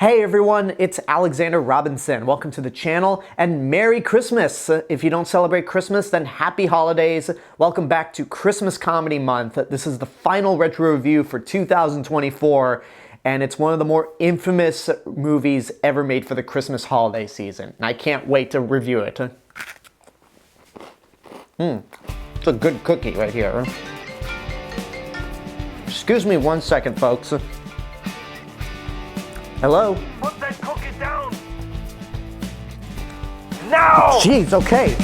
Hey everyone, it's Alexander Robinson. Welcome to the channel and Merry Christmas. If you don't celebrate Christmas, then happy holidays. Welcome back to Christmas Comedy Month. This is the final retro review for 2024, and it's one of the more infamous movies ever made for the Christmas holiday season. And I can't wait to review it. It's a good cookie right here. Excuse me one second, folks. Hello? Put that cookie down! Now! Jeez, okay.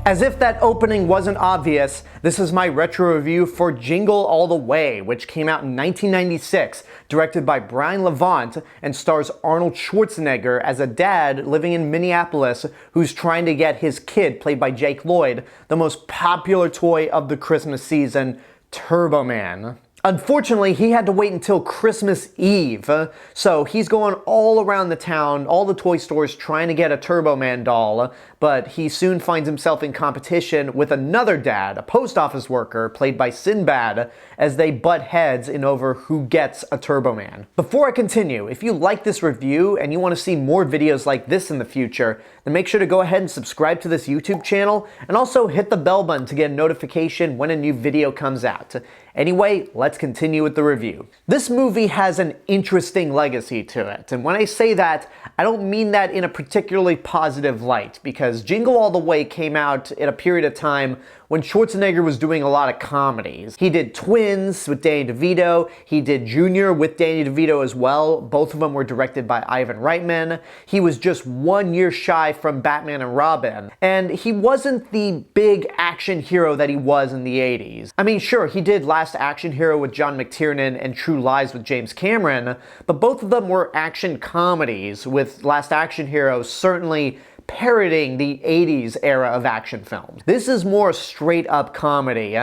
As if that opening wasn't obvious, this is my retro review for Jingle All the Way, which came out in 1996, directed by Brian Levant, and stars Arnold Schwarzenegger as a dad living in Minneapolis who's trying to get his kid, played by Jake Lloyd, the most popular toy of the Christmas season, Turbo Man. Unfortunately, he had to wait until Christmas Eve, so he's going all around the town, all the toy stores, trying to get a Turbo Man doll, but he soon finds himself in competition with another dad, a post office worker, played by Sinbad, as they butt heads in over who gets a Turbo Man. Before I continue, if you like this review and you want to see more videos like this in the future, then make sure to go ahead and subscribe to this YouTube channel, and also hit the bell button to get a notification when a new video comes out. Anyway, let's continue with the review. This movie has an interesting legacy to it, and when I say that, I don't mean that in a particularly positive light, because Jingle All the Way came out in a period of time when Schwarzenegger was doing a lot of comedies. He did Twins with Danny DeVito, he did Junior with Danny DeVito as well. Both of them were directed by Ivan Reitman. He was just 1 year shy from Batman and Robin, and he wasn't the big action hero that he was in the 80s. I mean, sure, he did Last Action Hero with John McTiernan and True Lies with James Cameron, but both of them were action comedies, with Last Action Hero certainly parodying the 80s era of action films. This is more straight-up comedy,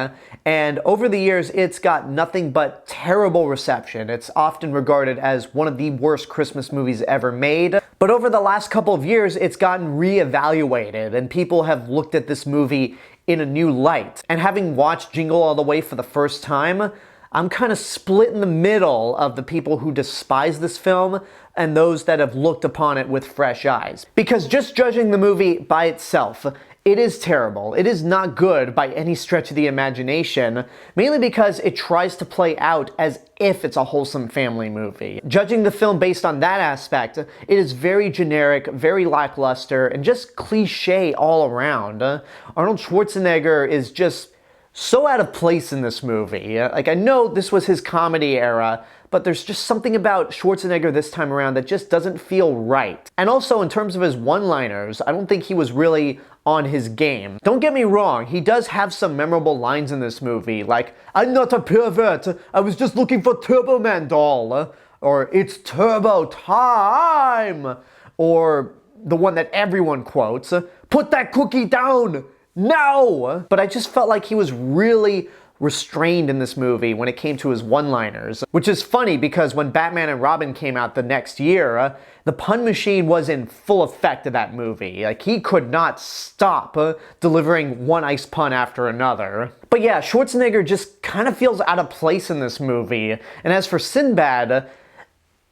and over the years it's got nothing but terrible reception. It's often regarded as one of the worst Christmas movies ever made, but over the last couple of years it's gotten re-evaluated, and people have looked at this movie in a new light. And having watched Jingle All the Way for the first time, I'm kind of split in the middle of the people who despise this film and those that have looked upon it with fresh eyes. Because just judging the movie by itself, it is terrible. It is not good by any stretch of the imagination, mainly because it tries to play out as if it's a wholesome family movie. Judging the film based on that aspect, it is very generic, very lackluster, and just cliche all around. Arnold Schwarzenegger is just so out of place in this movie. Like, I know this was his comedy era, but there's just something about Schwarzenegger this time around that just doesn't feel right. And also, in terms of his one-liners, I don't think he was really on his game. Don't get me wrong, he does have some memorable lines in this movie, like, "I'm not a pervert, I was just looking for Turbo Man doll," or "It's Turbo time," or the one that everyone quotes, "Put that cookie down! No!" But I just felt like he was really restrained in this movie when it came to his one-liners. Which is funny because when Batman and Robin came out the next year, the pun machine was in full effect of that movie. Like, he could not stop delivering one ice pun after another. But yeah, Schwarzenegger just kind of feels out of place in this movie. And as for Sinbad,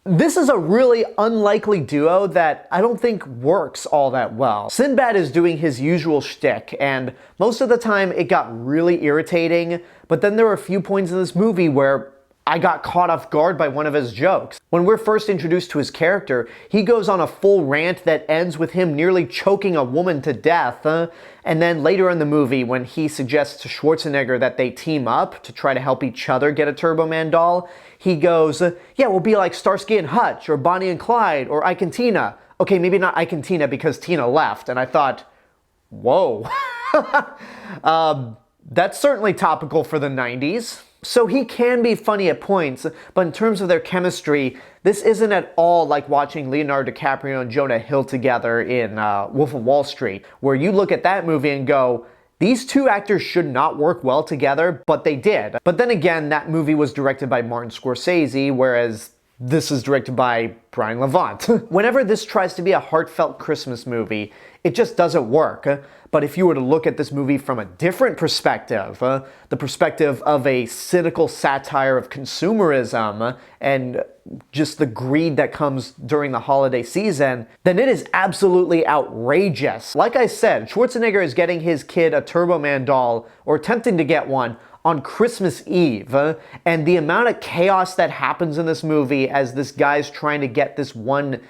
this is a really unlikely duo that I don't think works all that well. Sinbad is doing his usual shtick, and most of the time it got really irritating, but then there were a few points in this movie where I got caught off guard by one of his jokes. When we're first introduced to his character, he goes on a full rant that ends with him nearly choking a woman to death, and then later in the movie, when he suggests to Schwarzenegger that they team up to try to help each other get a Turbo Man doll, he goes, "Yeah, we'll be like Starsky and Hutch, or Bonnie and Clyde, or Ike and Tina." Okay, maybe not Ike and Tina because Tina left, and I thought, whoa. That's certainly topical for the 90s. So he can be funny at points, but in terms of their chemistry, this isn't at all like watching Leonardo DiCaprio and Jonah Hill together in Wolf of Wall Street, where you look at that movie and go, these two actors should not work well together, but they did. But then again, that movie was directed by Martin Scorsese, whereas this is directed by Brian Levant. Whenever this tries to be a heartfelt Christmas movie, It just doesn't work. But if you were to look at this movie from a different perspective, the perspective of a cynical satire of consumerism and just the greed that comes during the holiday season, then it is absolutely outrageous. Like I said, Schwarzenegger is getting his kid a Turbo Man doll, or attempting to get one, on Christmas Eve, and the amount of chaos that happens in this movie as this guy's trying to get this one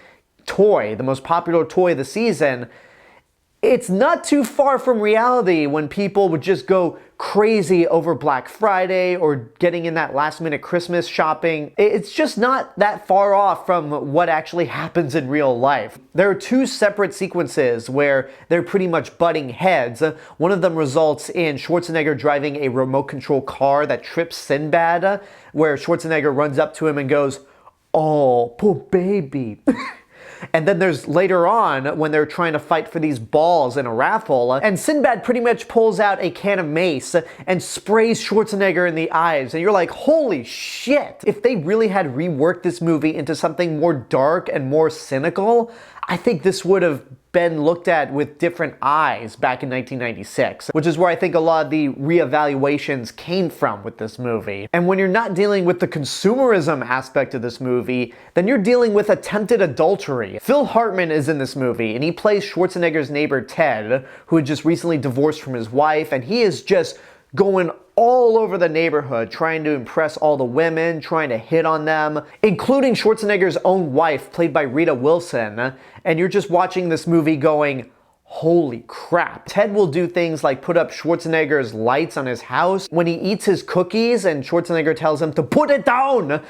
toy, the most popular toy of the season, it's not too far from reality when people would just go crazy over Black Friday or getting in that last minute Christmas shopping. It's just not that far off from what actually happens in real life. There are two separate sequences where they're pretty much butting heads. One of them results in Schwarzenegger driving a remote control car that trips Sinbad, where Schwarzenegger runs up to him and goes, "Oh, poor baby." And then there's later on when they're trying to fight for these balls in a raffle, and Sinbad pretty much pulls out a can of mace and sprays Schwarzenegger in the eyes. And you're like, holy shit! If they really had reworked this movie into something more dark and more cynical, I think this would have been looked at with different eyes back in 1996, which is where I think a lot of the reevaluations came from with this movie. And when you're not dealing with the consumerism aspect of this movie, then you're dealing with attempted adultery. Phil Hartman is in this movie, and he plays Schwarzenegger's neighbor Ted, who had just recently divorced from his wife, and he is just going all over the neighborhood, trying to impress all the women, trying to hit on them, including Schwarzenegger's own wife, played by Rita Wilson. And you're just watching this movie going, holy crap. Ted will do things like put up Schwarzenegger's lights on his house. When he eats his cookies and Schwarzenegger tells him to put it down,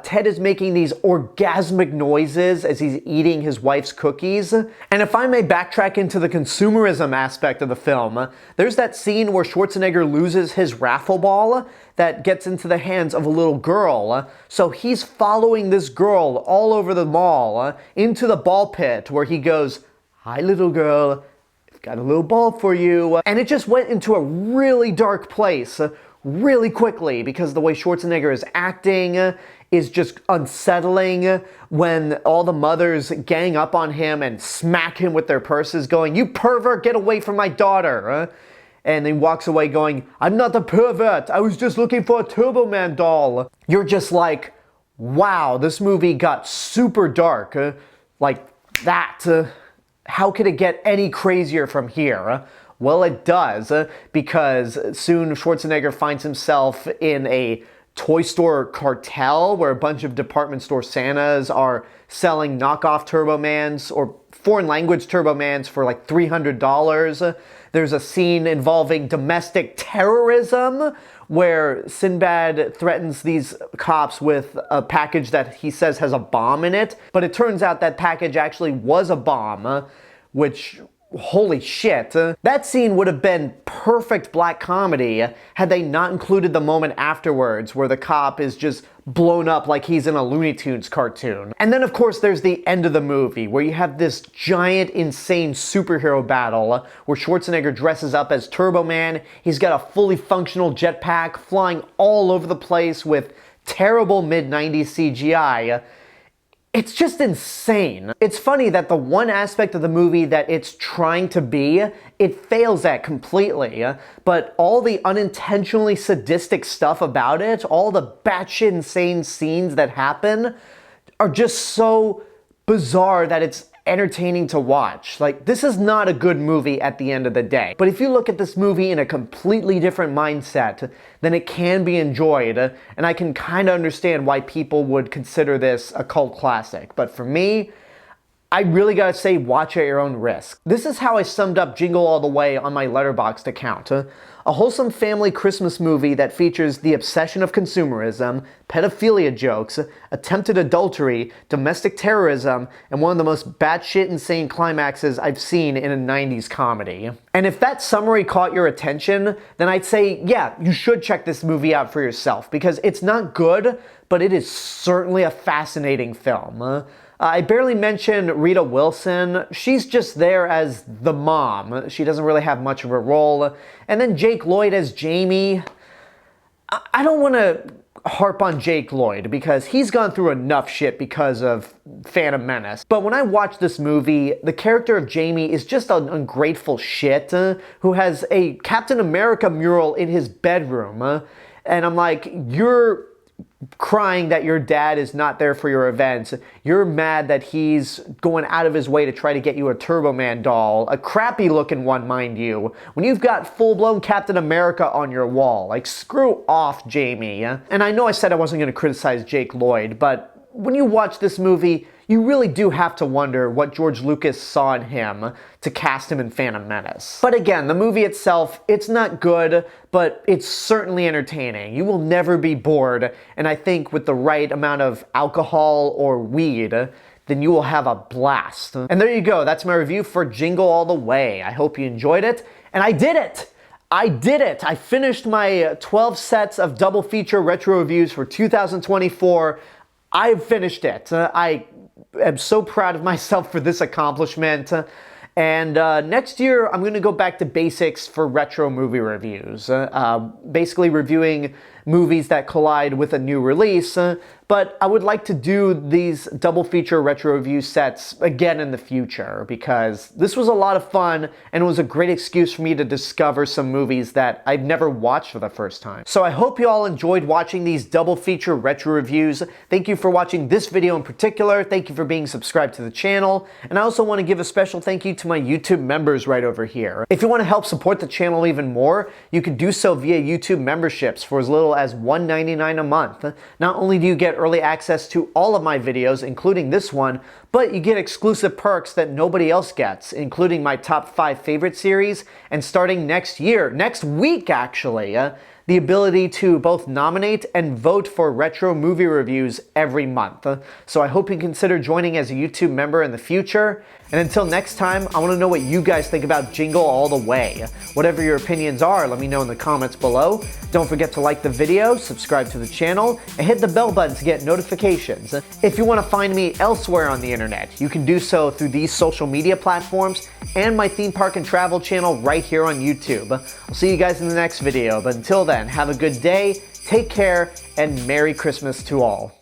Ted is making these orgasmic noises as he's eating his wife's cookies. And if I may backtrack into the consumerism aspect of the film, there's that scene where Schwarzenegger loses his raffle ball that gets into the hands of a little girl. So he's following this girl all over the mall into the ball pit where he goes, "Hi, little girl, I've got a little ball for you." And it just went into a really dark place really quickly because the way Schwarzenegger is acting is just unsettling when all the mothers gang up on him and smack him with their purses going, "You pervert, get away from my daughter." And he walks away going, "I'm not a pervert, I was just looking for a Turbo Man doll." You're just like, wow, this movie got super dark like that. How could it get any crazier from here? Well, it does, because soon Schwarzenegger finds himself in a toy store cartel where a bunch of department store Santas are selling knockoff Turbo Mans or foreign language Turbo Mans for like $300. There's a scene involving domestic terrorism where Sinbad threatens these cops with a package that he says has a bomb in it, but it turns out that package actually was a bomb, which, holy shit. That scene would have been perfect black comedy had they not included the moment afterwards where the cop is just blown up like he's in a Looney Tunes cartoon. And then of course there's the end of the movie where you have this giant insane superhero battle where Schwarzenegger dresses up as Turbo Man. He's got a fully functional jetpack flying all over the place with terrible mid-90s CGI. It's just insane. It's funny that the one aspect of the movie that it's trying to be, it fails at completely. But all the unintentionally sadistic stuff about it, all the batshit insane scenes that happen, are just so bizarre that it's entertaining to watch. Like, this is not a good movie at the end of the day. But if you look at this movie in a completely different mindset, then it can be enjoyed, and I can kind of understand why people would consider this a cult classic. But for me, I really gotta say, watch at your own risk. This is how I summed up Jingle All the Way on my Letterboxd account. A wholesome family Christmas movie that features the obsession of consumerism, pedophilia jokes, attempted adultery, domestic terrorism, and one of the most batshit insane climaxes I've seen in a 90s comedy. And if that summary caught your attention, then I'd say, yeah, you should check this movie out for yourself, because it's not good, but it is certainly a fascinating film. I barely mentioned Rita Wilson. She's just there as the mom. She doesn't really have much of a role. And then Jake Lloyd as Jamie. I don't want to harp on Jake Lloyd because he's gone through enough shit because of Phantom Menace. But when I watch this movie, the character of Jamie is just an ungrateful shit who has a Captain America mural in his bedroom. And I'm like, you're crying that your dad is not there for your events. You're mad that he's going out of his way to try to get you a Turbo Man doll, a crappy looking one, mind you, when you've got full-blown Captain America on your wall. Like, screw off, Jamie. And I know I said I wasn't going to criticize Jake Lloyd, but when you watch this movie, you really do have to wonder what George Lucas saw in him to cast him in Phantom Menace. But again, the movie itself, it's not good, but it's certainly entertaining. You will never be bored, and I think with the right amount of alcohol or weed, then you will have a blast. And there you go, that's my review for Jingle All the Way. I hope you enjoyed it, and I did it! I did it! I finished my 12 sets of double feature retro reviews for 2024. I've finished it. I am so proud of myself for this accomplishment. And next year, I'm going to go back to basics for retro movie reviews. Basically reviewing movies that collide with a new release. But I would like to do these double feature retro review sets again in the future because this was a lot of fun and it was a great excuse for me to discover some movies that I've never watched for the first time. So I hope you all enjoyed watching these double feature retro reviews. Thank you for watching this video in particular. Thank you for being subscribed to the channel. And I also want to give a special thank you to my YouTube members right over here. If you want to help support the channel even more, you can do so via YouTube memberships for as little as $1.99 a month. Not only do you get early access to all of my videos, including this one, but you get exclusive perks that nobody else gets, including my top 5 favorite series, and starting next week actually, the ability to both nominate and vote for retro movie reviews every month. So I hope you consider joining as a YouTube member in the future. And until next time, I want to know what you guys think about Jingle All the Way. Whatever your opinions are, let me know in the comments below. Don't forget to like the video, subscribe to the channel, and hit the bell button to get notifications. If you want to find me elsewhere on the internet, you can do so through these social media platforms and my theme park and travel channel right here on YouTube. I'll see you guys in the next video, but until then, have a good day, take care, and Merry Christmas to all.